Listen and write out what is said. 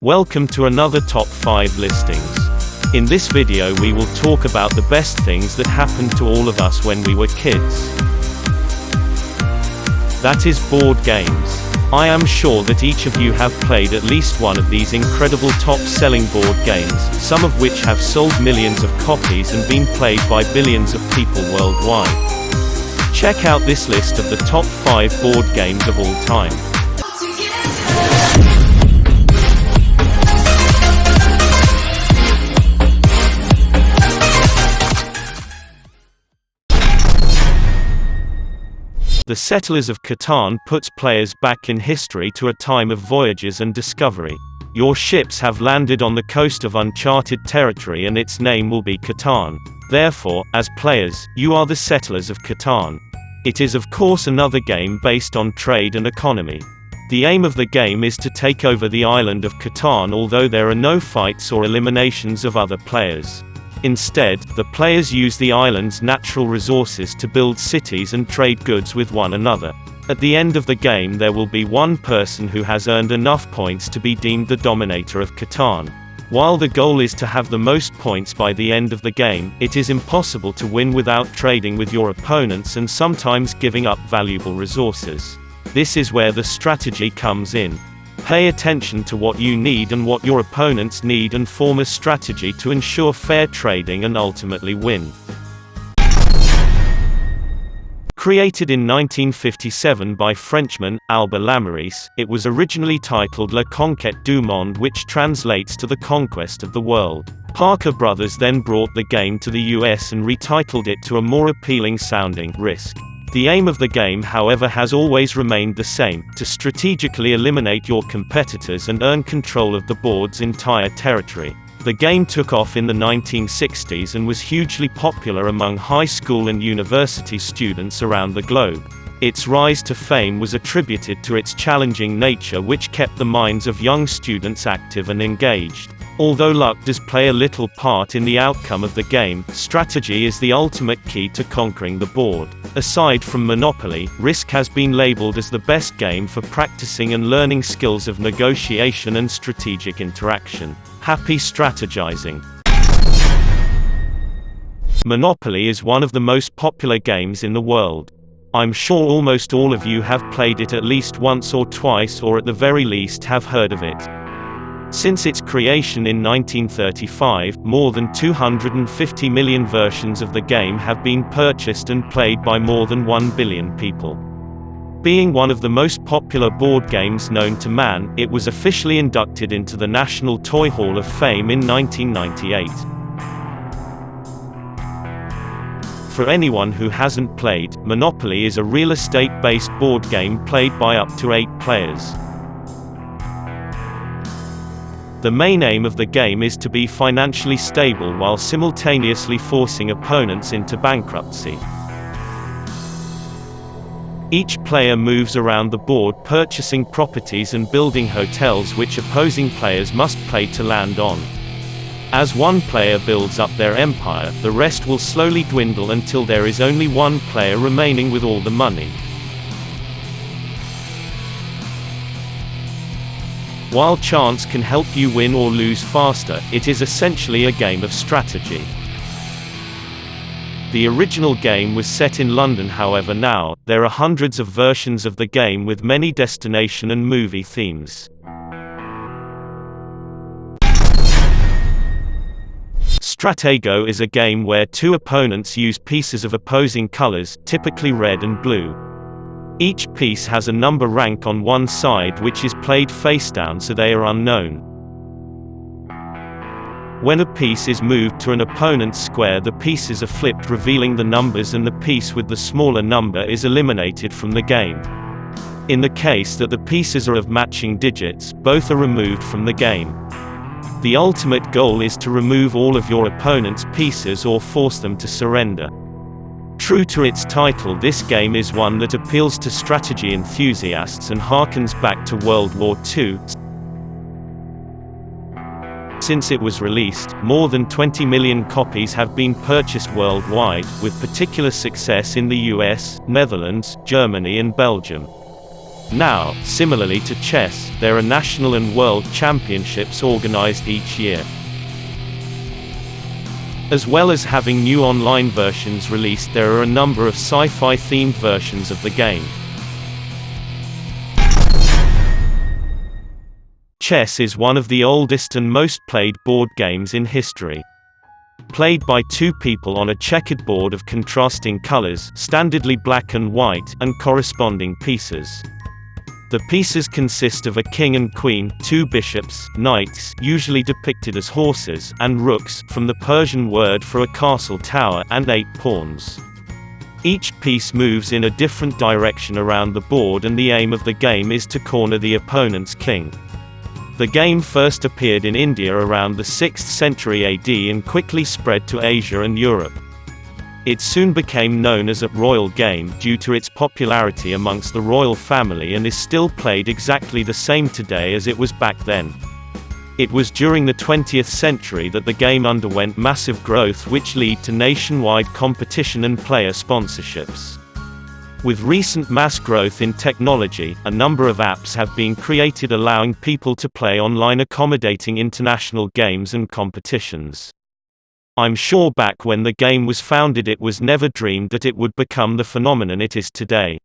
Welcome to another Top 5 listings. In this video we will talk about the best things that happened to all of us when we were kids. That is board games. I am sure that each of you have played at least one of these incredible top-selling board games, some of which have sold millions of copies and been played by billions of people worldwide. Check out this list of the top 5 board games of all time. The Settlers of Catan puts players back in history to a time of voyages and discovery. Your ships have landed on the coast of uncharted territory and its name will be Catan. Therefore, as players, you are the Settlers of Catan. It is of course another game based on trade and economy. The aim of the game is to take over the island of Catan, although there are no fights or eliminations of other players. Instead, the players use the island's natural resources to build cities and trade goods with one another. At the end of the game there will be one person who has earned enough points to be deemed the dominator of Catan. While the goal is to have the most points by the end of the game, it is impossible to win without trading with your opponents and sometimes giving up valuable resources. This is where the strategy comes in. Pay attention to what you need and what your opponents need and form a strategy to ensure fair trading and ultimately win. Created in 1957 by Frenchman, Albert Lamouris, it was originally titled La Conquête du Monde, which translates to the conquest of the world. Parker Brothers then brought the game to the US and retitled it to a more appealing sounding Risk. The aim of the game, however, has always remained the same: to strategically eliminate your competitors and earn control of the board's entire territory. The game took off in the 1960s and was hugely popular among high school and university students around the globe. Its rise to fame was attributed to its challenging nature, which kept the minds of young students active and engaged. Although luck does play a little part in the outcome of the game, strategy is the ultimate key to conquering the board. Aside from Monopoly, Risk has been labeled as the best game for practicing and learning skills of negotiation and strategic interaction. Happy strategizing! Monopoly is one of the most popular games in the world. I'm sure almost all of you have played it at least once or twice, or at the very least have heard of it. Since its creation in 1935, more than 250 million versions of the game have been purchased and played by more than 1 billion people. Being one of the most popular board games known to man, it was officially inducted into the National Toy Hall of Fame in 1998. For anyone who hasn't played, Monopoly is a real estate-based board game played by up to 8 players. The main aim of the game is to be financially stable while simultaneously forcing opponents into bankruptcy. Each player moves around the board purchasing properties and building hotels which opposing players must pay to land on. As one player builds up their empire, the rest will slowly dwindle until there is only one player remaining with all the money. While chance can help you win or lose faster, it is essentially a game of strategy. The original game was set in London, however now, there are hundreds of versions of the game with many destination and movie themes. Stratego is a game where two opponents use pieces of opposing colors, typically red and blue. Each piece has a number rank on one side which is played face down so they are unknown. When a piece is moved to an opponent's square, the pieces are flipped, revealing the numbers, and the piece with the smaller number is eliminated from the game. In the case that the pieces are of matching digits, both are removed from the game. The ultimate goal is to remove all of your opponent's pieces or force them to surrender. True to its title, this game is one that appeals to strategy enthusiasts and harkens back to World War II. Since it was released, more than 20 million copies have been purchased worldwide, with particular success in the US, Netherlands, Germany and Belgium. Now, similarly to chess, there are national and world championships organized each year. As well as having new online versions released, there are a number of sci-fi themed versions of the game. Chess is one of the oldest and most played board games in history. Played by two people on a checkered board of contrasting colors, standardly black and white, and corresponding pieces. The pieces consist of a king and queen, two bishops, knights, usually depicted as horses, and rooks, from the Persian word for a castle tower, and 8 pawns. Each piece moves in a different direction around the board, and the aim of the game is to corner the opponent's king. The game first appeared in India around the 6th century AD and quickly spread to Asia and Europe. It soon became known as a royal game due to its popularity amongst the royal family, and is still played exactly the same today as it was back then. It was during the 20th century that the game underwent massive growth, which led to nationwide competition and player sponsorships. With recent mass growth in technology, a number of apps have been created allowing people to play online, accommodating international games and competitions. I'm sure back when the game was founded it was never dreamed that it would become the phenomenon it is today.